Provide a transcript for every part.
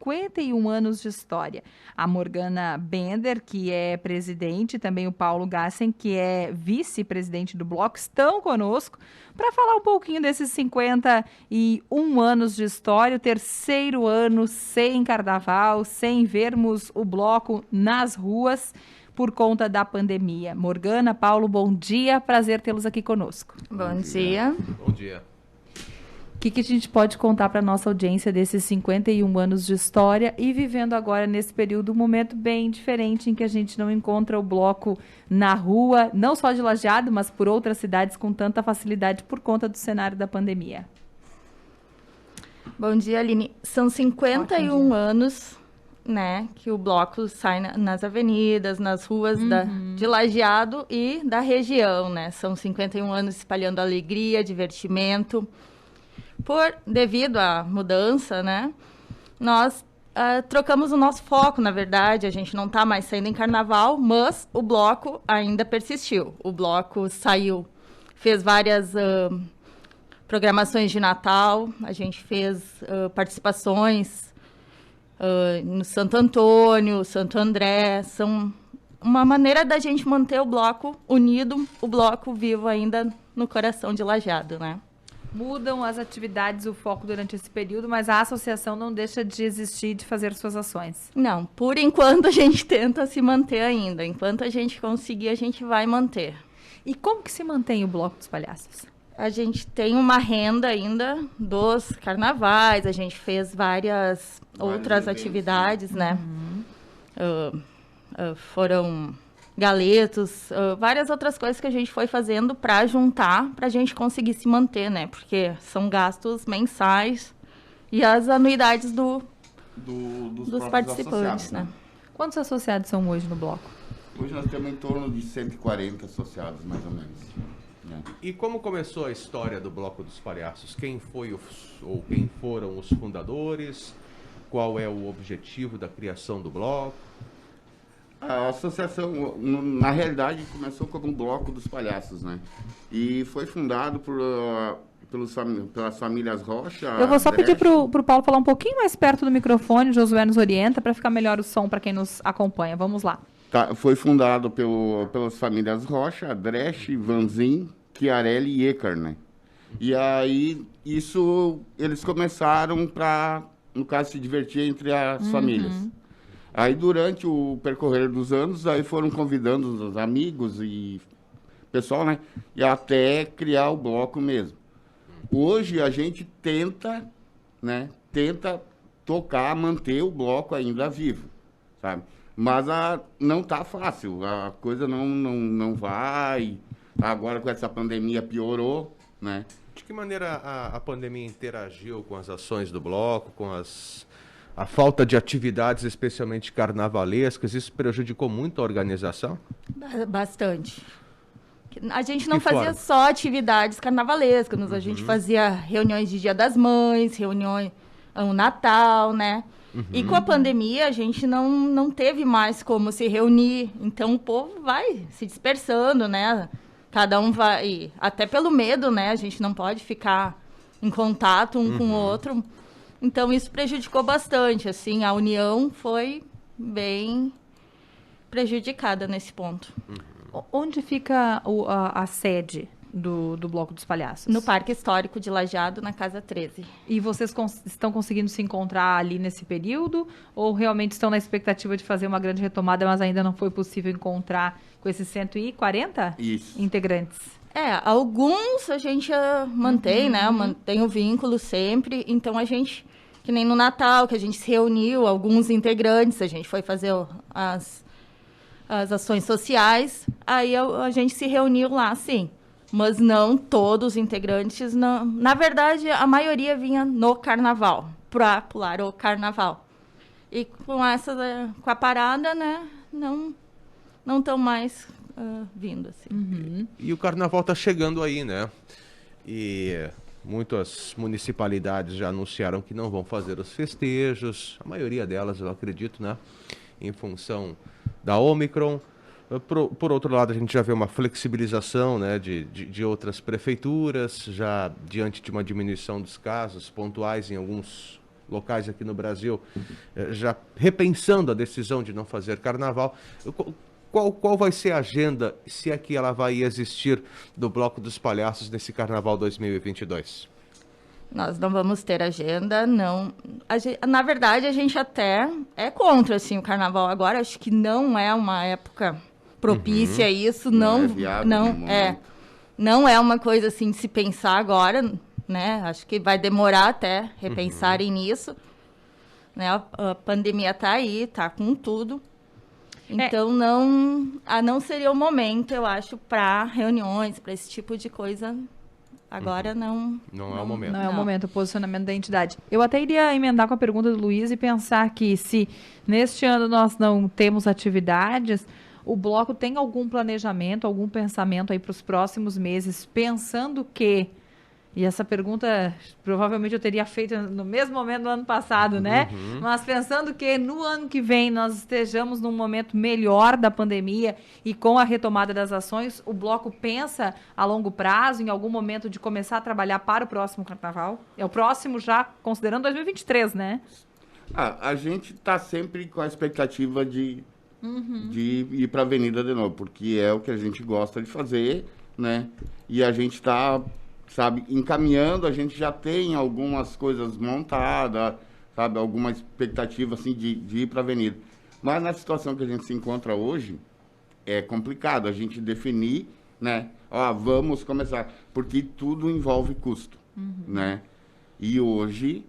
51 anos de história. A Morgana Bender, que é presidente, e também o Paulo Gassen, que é vice-presidente do bloco, estão conosco para falar um pouquinho desses 51 anos de história, o terceiro ano sem carnaval, sem vermos o bloco nas ruas por conta da pandemia. Morgana, Paulo, bom dia, prazer tê-los aqui conosco. Bom dia. Bom dia. O que a gente pode contar para a nossa audiência desses 51 anos de história e vivendo agora nesse período um momento bem diferente em que a gente não encontra o bloco na rua, não só de Lajeado, mas por outras cidades com tanta facilidade por conta do cenário da pandemia? Bom dia, Aline. São 51 anos, né, que o bloco sai nas avenidas, nas ruas de Lajeado e da região, né? São 51 anos espalhando alegria, divertimento. Devido à mudança, né, nós trocamos o nosso foco, na verdade. A gente não está mais saindo em carnaval, mas o bloco ainda persistiu. O bloco saiu, fez várias programações de Natal, a gente fez participações no Santo Antônio, Santo André. São uma maneira da gente manter o bloco unido, o bloco vivo ainda no coração de Lajeado, né? Mudam as atividades, o foco durante esse período, mas a associação não deixa de existir, de fazer suas ações. Não, por enquanto a gente tenta se manter ainda. Enquanto a gente conseguir, a gente vai manter. E como que se mantém o Bloco dos Palhaços? A gente tem uma renda ainda dos carnavais, a gente fez várias outras atividades, né? Foram galetos, várias outras coisas que a gente foi fazendo para juntar, para a gente conseguir se manter, né? Porque são gastos mensais e as anuidades dos participantes, né? Quantos associados são hoje no bloco? Hoje nós temos em torno de 140 associados, mais ou menos. Né? E como começou a história do Bloco dos Palhaços? Quem foram os fundadores? Qual é o objetivo da criação do bloco? A associação, na realidade, começou como um bloco dos palhaços, né? E foi fundado pelas famílias Rocha. Eu vou só pedir pro Paulo falar um pouquinho mais perto do microfone, o Josué nos orienta, para ficar melhor o som para quem nos acompanha. Vamos lá. Tá, foi fundado pelas famílias Rocha, Dresch, Vanzin, Chiarelli e Ecar, né? E aí, eles começaram para, no caso, se divertir entre as famílias. Aí, durante o percorrer dos anos, aí foram convidando os amigos e pessoal, né? E até criar o bloco mesmo. Hoje, a gente tenta tocar, manter o bloco ainda vivo, sabe? Mas não tá fácil, a coisa não vai. Agora, com essa pandemia, piorou, né? De que maneira a pandemia interagiu com as ações do bloco, com a falta de atividades, especialmente carnavalescas? Isso prejudicou muito a organização? Bastante. A gente não fazia só atividades carnavalescas, a gente fazia reuniões de Dia das Mães, reuniões no Natal, né? E com a pandemia, a gente não teve mais como se reunir. Então, o povo vai se dispersando, né? Cada um vai... Até pelo medo, né? A gente não pode ficar em contato um com o outro. Então, isso prejudicou bastante, assim. A união foi bem prejudicada nesse ponto. Onde fica a sede do Bloco dos Palhaços? No Parque Histórico de Lajeado, na Casa 13. E vocês estão conseguindo se encontrar ali nesse período? Ou realmente estão na expectativa de fazer uma grande retomada, mas ainda não foi possível encontrar com esses 140 integrantes? Alguns a gente mantém, né? Mantém o vínculo sempre. Então, a gente, que nem no Natal, que a gente se reuniu, alguns integrantes, a gente foi fazer as ações sociais. Aí a gente se reuniu lá, sim. Mas não todos os integrantes. Não. Na verdade, a maioria vinha no carnaval, para pular o carnaval. E com a parada, né, não estão mais vindo. Assim. E o carnaval está chegando aí, né? E muitas municipalidades já anunciaram que não vão fazer os festejos, a maioria delas, eu acredito, né? Em função da Omicron. Por outro lado, a gente já vê uma flexibilização, né, de outras prefeituras, já diante de uma diminuição dos casos pontuais em alguns locais aqui no Brasil já repensando a decisão de não fazer carnaval. Qual vai ser a agenda, se é que ela vai existir, do Bloco dos Palhaços nesse Carnaval 2022? Nós não vamos ter agenda, não. Na verdade, a gente até é contra, assim, o carnaval agora. Acho que não é uma época propícia a isso. Não é viável, não é uma coisa, assim, de se pensar agora, né? Acho que vai demorar até repensarem nisso. Né? A pandemia está aí, está com tudo. Então, não seria o momento, eu acho, para reuniões, para esse tipo de coisa. Agora não é o momento. Não é o momento, o posicionamento da entidade. Eu até iria emendar com a pergunta do Luiz e pensar que se neste ano nós não temos atividades, o Bloco tem algum planejamento, algum pensamento aí para os próximos meses, pensando que, e essa pergunta provavelmente eu teria feito no mesmo momento do ano passado, né? Mas pensando que no ano que vem nós estejamos num momento melhor da pandemia e com a retomada das ações, o Bloco pensa a longo prazo, em algum momento, de começar a trabalhar para o próximo carnaval? É o próximo já considerando 2023, né? A gente está sempre com a expectativa de ir para a Avenida de novo, porque é o que a gente gosta de fazer, né? E a gente está, sabe, encaminhando, a gente já tem algumas coisas montadas, sabe, alguma expectativa, assim, de ir para a Avenida. Mas na situação que a gente se encontra hoje, é complicado a gente definir, né, vamos começar, porque tudo envolve custo, né, e hoje,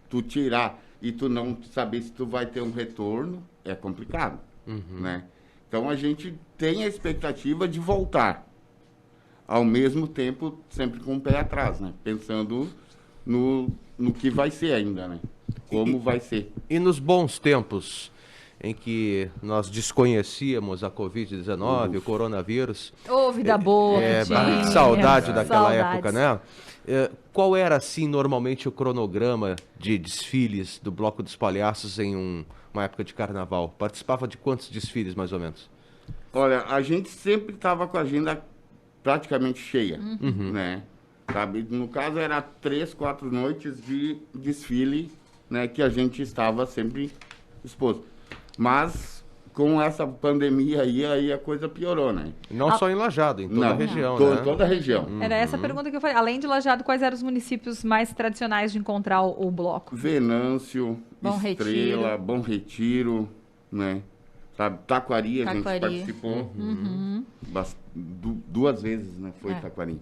tu tirar e tu não saber se tu vai ter um retorno, é complicado, né. Então a gente tem a expectativa de voltar, ao mesmo tempo, sempre com o pé atrás, né? Pensando no que vai ser ainda, né? Como vai ser. E nos bons tempos em que nós desconhecíamos a Covid-19, o coronavírus... Vida boa, saudade daquela época, né? Qual era, assim, normalmente o cronograma de desfiles do Bloco dos Palhaços em uma época de carnaval? Participava de quantos desfiles, mais ou menos? Olha, a gente sempre estava com a agenda praticamente cheia, né? Sabe? No caso, era 3, 4 noites de desfile, né? Que a gente estava sempre exposto. Mas, com essa pandemia aí a coisa piorou, né? Não só em Lajeado, em toda a região, né? Toda a região. Era essa pergunta que eu falei. Além de Lajeado, quais eram os municípios mais tradicionais de encontrar o Bloco? Venâncio, Estrela, Bom Retiro, né? Sabe? Taquari, a gente participou 2 vezes, né? Foi Taquari.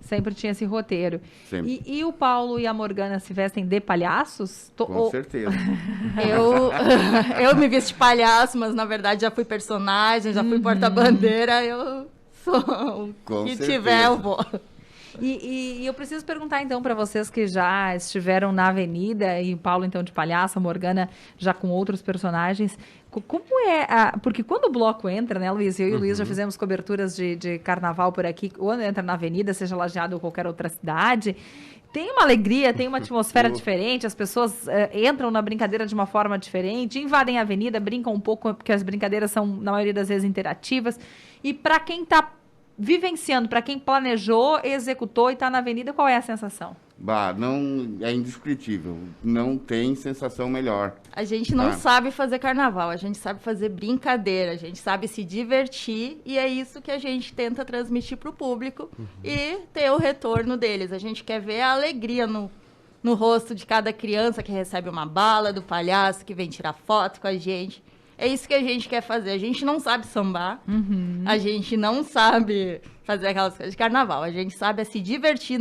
Sempre tinha esse roteiro. Sempre. E o Paulo e a Morgana se vestem de palhaços? Com certeza. Eu me visto de palhaço, mas na verdade já fui personagem, já fui porta-bandeira, eu sou o que tiver eu vou. E eu preciso perguntar, então, para vocês que já estiveram na Avenida, e o Paulo, então, de palhaço, a Morgana já com outros personagens, como é... Porque quando o Bloco entra, né, Luiz? Eu e o Luiz já fizemos coberturas de carnaval por aqui, quando entra na Avenida, seja Lajeado ou qualquer outra cidade, tem uma alegria, tem uma atmosfera diferente, as pessoas entram na brincadeira de uma forma diferente, invadem a Avenida, brincam um pouco, porque as brincadeiras são, na maioria das vezes, interativas. E para quem está vivenciando, para quem planejou, executou e está na Avenida, qual é a sensação? Não, é indescritível. Não tem sensação melhor. A gente não sabe fazer carnaval, a gente sabe fazer brincadeira, a gente sabe se divertir e é isso que a gente tenta transmitir para o público e ter o retorno deles. A gente quer ver a alegria no rosto de cada criança que recebe uma bala, do palhaço que vem tirar foto com a gente. É isso que a gente quer fazer. A gente não sabe sambar, a gente não sabe fazer aquelas coisas de carnaval. A gente sabe se divertir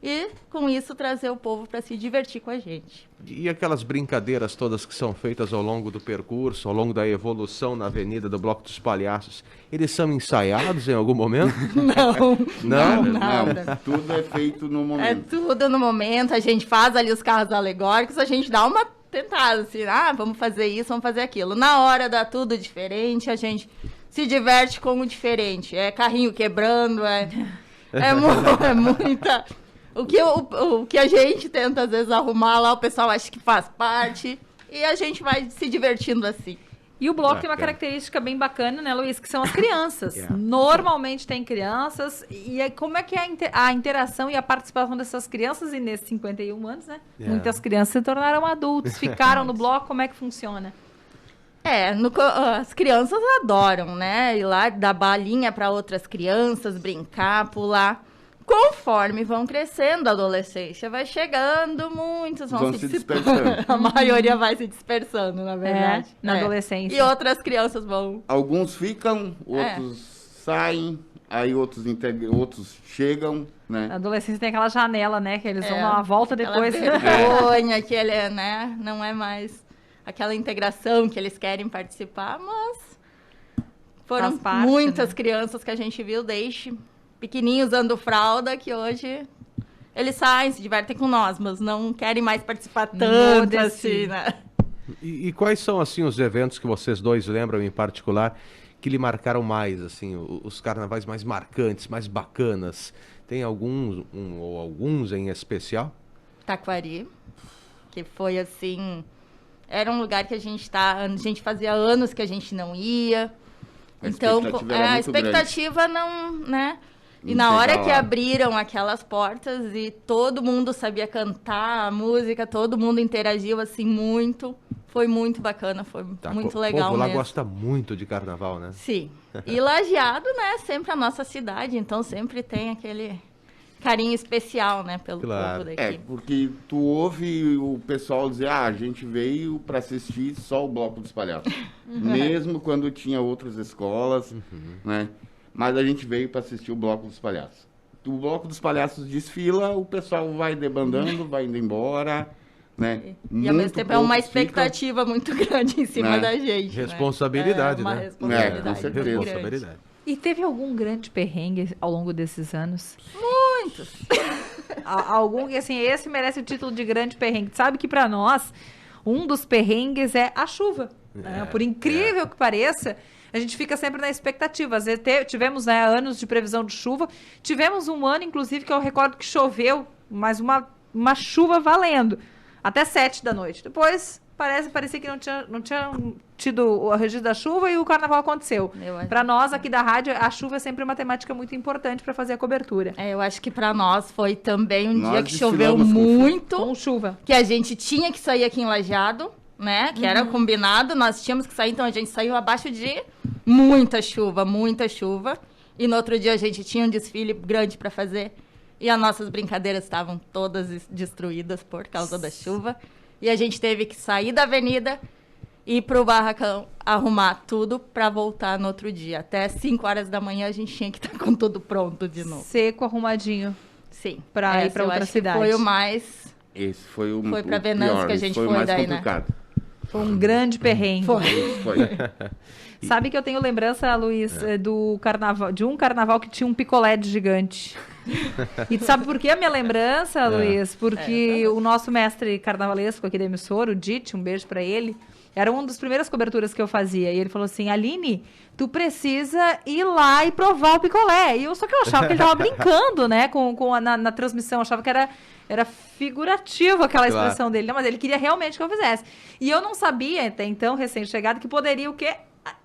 e, com isso, trazer o povo para se divertir com a gente. E aquelas brincadeiras todas que são feitas ao longo do percurso, ao longo da evolução na Avenida do Bloco dos Palhaços, eles são ensaiados em algum momento? Não. Nada. Tudo é feito no momento. É tudo no momento. A gente faz ali os carros alegóricos, a gente dá uma tentada, assim, vamos fazer isso, vamos fazer aquilo. Na hora dá tudo diferente, a gente se diverte com o diferente. É carrinho quebrando, é muita... O que a gente tenta, às vezes, arrumar lá, o pessoal acha que faz parte, e a gente vai se divertindo assim. E o bloco tem uma Bacana. característica bem bacana, né, Luiz? Que são as crianças. É. Normalmente tem crianças. E aí, como é que é a interação e a participação dessas crianças? E nesses 51 anos, né? É. Muitas crianças se tornaram adultos, ficaram no bloco. Como é que funciona? As crianças adoram, né? Ir lá dar balinha para outras crianças, brincar, pular. Conforme vão crescendo, a adolescência vai chegando, muitos vão se dispersando. A maioria vai se dispersando, na verdade. Na adolescência. E outras crianças vão... Alguns ficam, outros saem, aí outros chegam, né? Na adolescência tem aquela janela, né? Que eles vão dar uma volta depois. Aquela vergonha que ele, né? Não é mais aquela integração que eles querem participar, mas foram Faz parte, muitas né? crianças que a gente viu desde pequenininho usando fralda, que hoje eles saem, se divertem com nós, mas não querem mais participar tanto Muda-se. assim, né? E quais são, assim, os eventos que vocês dois lembram em particular que lhe marcaram mais, assim, os carnavais mais marcantes, mais bacanas? Tem alguns, ou alguns em especial? Taquari, que foi assim, era um lugar que a gente fazia anos que a gente não ia. A Então, expectativa era a muito expectativa não, né? E Não na hora chegar que lá. abriram aquelas portas e todo mundo sabia cantar a música, todo mundo interagiu assim muito, foi muito bacana, foi muito O legal povo lá mesmo. gosta muito de carnaval, né? Sim. E Lajeado, né, sempre a nossa cidade, então sempre tem aquele carinho especial, né, pelo Claro. povo É, daqui. porque tu ouve o pessoal dizer, a gente veio para assistir só o Bloco dos Palhaços. Mesmo quando tinha outras escolas, né? Mas a gente veio para assistir o Bloco dos Palhaços. O Bloco dos Palhaços desfila, o pessoal vai debandando, vai indo embora, né? E ao mesmo Muito tempo é uma poucos ficam. expectativa muito grande em cima Né? da gente. Responsabilidade, né? É uma né? responsabilidade É, com certeza. muito grande. Responsabilidade. E teve algum grande perrengue ao longo desses anos? Muitos. Algum que, assim, esse merece o título de grande perrengue. Sabe que para nós, um dos perrengues é a chuva. Né? Por incrível que pareça, a gente fica sempre na expectativa. Às vezes tivemos, né, anos de previsão de chuva. Tivemos um ano, inclusive, que eu recordo que choveu, mas uma chuva valendo. Até 7 da noite. Depois, parecia que não tinha tido o registro da chuva e o carnaval aconteceu. Eu acho- Para nós, aqui da rádio, a chuva é sempre uma temática muito importante para fazer a cobertura. Eu acho que pra nós foi também um Nós dia que choveu desfilamos com chuva. muito, Com chuva. que a gente tinha que sair aqui em Lajeado, né? Que era combinado, nós tínhamos que sair, então a gente saiu abaixo de muita chuva, muita chuva. E no outro dia a gente tinha um desfile grande pra fazer. E as nossas brincadeiras estavam todas destruídas por causa da chuva. E a gente teve que sair da avenida e ir pro barracão arrumar tudo pra voltar no outro dia. Até 5 horas da manhã a gente tinha que estar com tudo pronto de novo. Seco, arrumadinho. Sim. Pra ir Essa pra eu outra acho que cidade. Foi o mais... Esse foi o Foi pra o Venâncio pior, que a esse gente foi o foi mais daí, né? complicado. Foi um grande perrengue. Foi. Sabe que eu tenho lembrança, Luiz, do carnaval, de um carnaval que tinha um picolé de gigante. E tu sabe por que a minha lembrança, Luiz? Porque o nosso mestre carnavalesco aqui da emissora, o Dite, um beijo pra ele, era uma das primeiras coberturas que eu fazia. E ele falou assim, Aline, tu precisa ir lá e provar o picolé. Só que eu achava que ele tava brincando, né, na transmissão. Eu achava que era figurativo aquela Claro. expressão dele. Não, mas ele queria realmente que eu fizesse. E eu não sabia, até então, recém-chegado, que poderia o quê?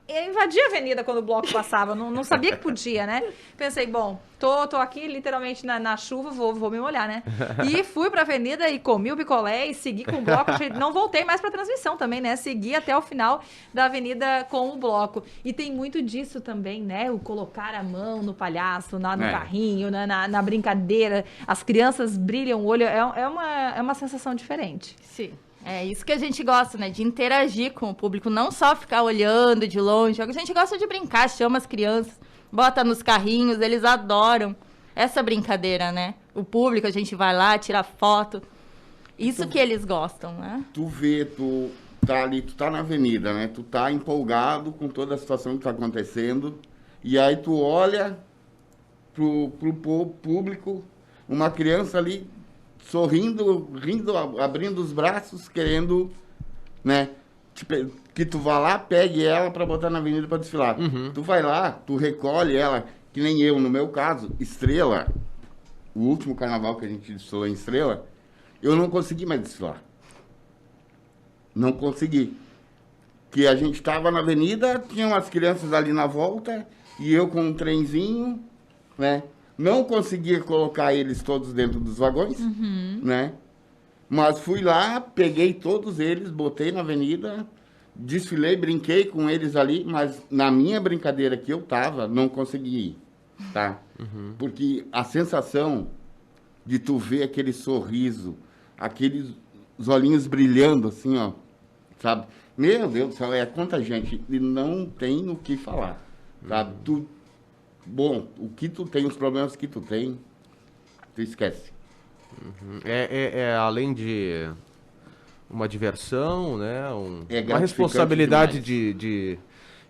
Eu invadia a avenida quando o bloco passava. Não sabia que podia, né? Pensei, bom, tô aqui literalmente na chuva, vou me molhar, né? E fui pra avenida e comi o picolé e segui com o bloco. Não voltei mais pra transmissão também, né? Segui até o final da avenida com o bloco. E tem muito disso também, né? O colocar a mão no palhaço, no carrinho, na brincadeira. As crianças brilham o olho. É uma sensação diferente. Sim. É isso que a gente gosta, né? De interagir com o público, não só ficar olhando de longe. A gente gosta de brincar, chama as crianças, bota nos carrinhos, eles adoram essa brincadeira, né? O público, a gente vai lá, tira foto. Isso que eles gostam, né? Tu vê, tu tá ali, tu tá na avenida, né? Tu tá empolgado com toda a situação que tá acontecendo. E aí tu olha pro público, uma criança ali sorrindo, rindo, abrindo os braços, querendo, né? Que tu vá lá, pegue ela pra botar na avenida pra desfilar. Tu vai lá, tu recolhe ela, que nem eu, no meu caso, Estrela, o último carnaval que a gente desfilou em Estrela, eu não consegui mais desfilar. Não consegui. Que a gente estava na avenida, tinha umas crianças ali na volta, e eu com um trenzinho, né? Não conseguia colocar eles todos dentro dos vagões, né? Mas fui lá, peguei todos eles, botei na avenida, desfilei, brinquei com eles ali, mas na minha brincadeira que eu tava, não consegui ir, tá? Porque a sensação de tu ver aquele sorriso, aqueles os olhinhos brilhando assim, ó, sabe? Meu Deus do céu, é contagiante e não tem o que falar, sabe? Bom, o que tu tem, os problemas que tu tem, tu esquece. Além de uma diversão, né? É Uma responsabilidade demais.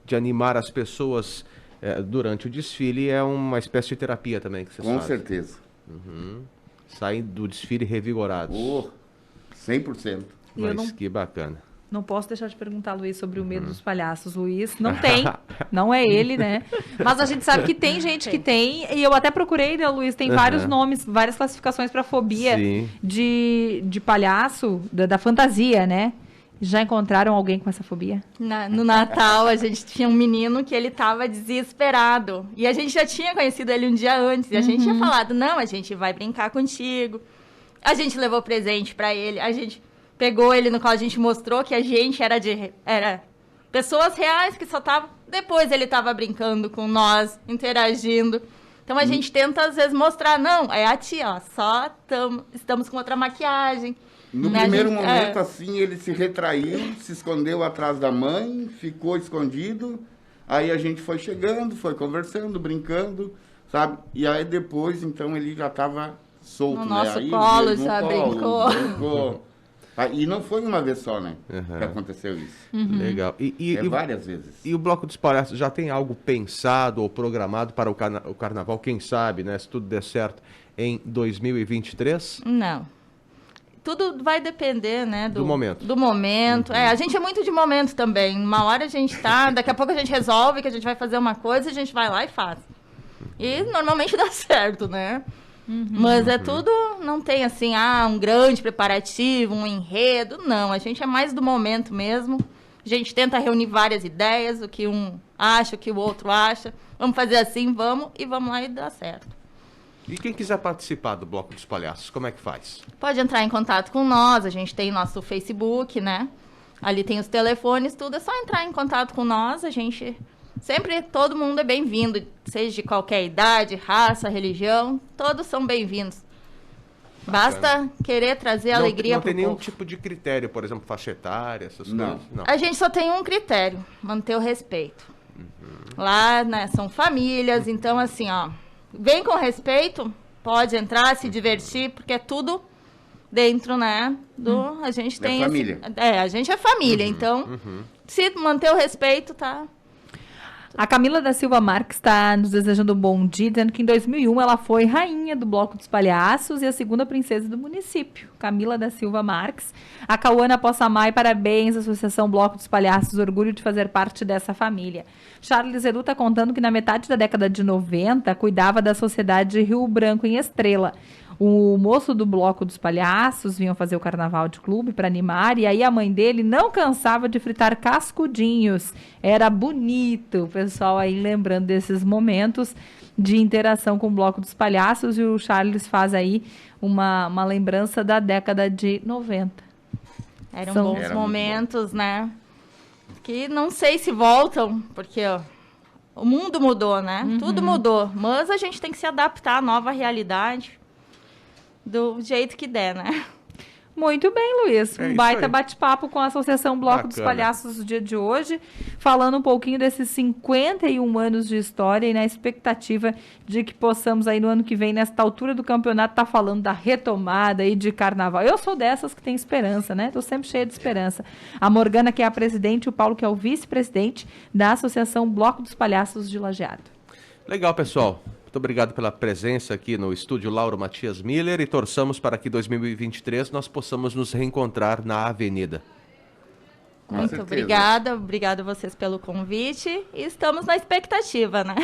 de animar as pessoas durante o desfile, é uma espécie de terapia também que vocês Com fazem. certeza. Saem do desfile revigorados. 100%. E eu Mas que bacana. Não posso deixar de perguntar, Luiz, sobre o medo dos palhaços. Luiz, não tem, não é ele, né? Mas a gente sabe que tem gente que tem, e eu até procurei, né, Luiz? Tem vários nomes, várias classificações para fobia de palhaço, da fantasia, né? Já encontraram alguém com essa fobia? No Natal, a gente tinha um menino que ele tava desesperado. E a gente já tinha conhecido ele um dia antes. E a gente tinha falado, não, a gente vai brincar contigo. A gente levou presente para ele, a gente pegou ele no colo, a gente mostrou que a gente era pessoas reais que só estavam... Depois ele estava brincando com nós, interagindo. Então a gente tenta, às vezes, mostrar, não, é a tia, ó, só estamos com outra maquiagem. No primeiro momento, assim, ele se retraiu, se escondeu atrás da mãe, ficou escondido. Aí a gente foi chegando, foi conversando, brincando, sabe? E aí depois, então, ele já estava solto, no né? nosso Aí, colo, no já colo, brincou. E não foi uma vez só, né? Que aconteceu isso. Legal. Várias vezes. E o Bloco dos Palhaços já tem algo pensado ou programado para o carnaval, quem sabe, né? Se tudo der certo, em 2023? Não. Tudo vai depender, né? Do momento. Do momento. A gente é muito de momento também. Uma hora a gente tá, daqui a pouco a gente resolve que a gente vai fazer uma coisa, a gente vai lá e faz. E normalmente dá certo, né? Mas tudo, não tem assim, um grande preparativo, um enredo. Não, a gente é mais do momento mesmo. A gente tenta reunir várias ideias, o que um acha, o que o outro acha. Vamos fazer assim, vamos lá e dá certo. E quem quiser participar do Bloco dos Palhaços, como é que faz? Pode entrar em contato com nós, a gente tem nosso Facebook, né? Ali tem os telefones, tudo. É só entrar em contato com nós, a gente... Sempre todo mundo é bem-vindo, seja de qualquer idade, raça, religião, todos são bem-vindos. Basta querer trazer alegria para o povo. Não tem nenhum tipo de critério, por exemplo, faixa etária, essas coisas? Não. A gente só tem um critério, manter o respeito. Lá, né, são famílias, então assim, ó, vem com respeito, pode entrar, se divertir, porque é tudo dentro, né, a gente tem... família. A gente é família, então, se manter o respeito, tá... A Camila da Silva Marques está nos desejando um bom dia, dizendo que em 2001 ela foi rainha do Bloco dos Palhaços e a segunda princesa do município. Camila da Silva Marques. A Cauana Possamay, parabéns, Associação Bloco dos Palhaços, orgulho de fazer parte dessa família. Charles Edu está contando que na metade da década de 90 cuidava da Sociedade Rio Branco em Estrela. O moço do Bloco dos Palhaços vinham fazer o carnaval de clube para animar, e aí a mãe dele não cansava de fritar cascudinhos. Era bonito, o pessoal aí lembrando desses momentos de interação com o Bloco dos Palhaços, e o Charles faz aí uma lembrança da década de 90. Eram bons momentos, né? Que não sei se voltam, porque o mundo mudou, né? Tudo mudou, mas a gente tem que se adaptar à nova realidade. Do jeito que der, né? Muito bem, Luiz. Um baita bate-papo com a Associação Bloco dos Palhaços do dia de hoje, falando um pouquinho desses 51 anos de história e na expectativa de que possamos aí no ano que vem, nesta altura do campeonato, estar falando da retomada aí de carnaval. Eu sou dessas que tem esperança, né? Tô sempre cheia de esperança. A Morgana, que é a presidente, o Paulo, que é o vice-presidente da Associação Bloco dos Palhaços de Lajeado. Legal, pessoal. Muito obrigado pela presença aqui no estúdio Lauro Matias Miller e torçamos para que em 2023 nós possamos nos reencontrar na Avenida. Muito obrigada a vocês pelo convite e estamos na expectativa, né?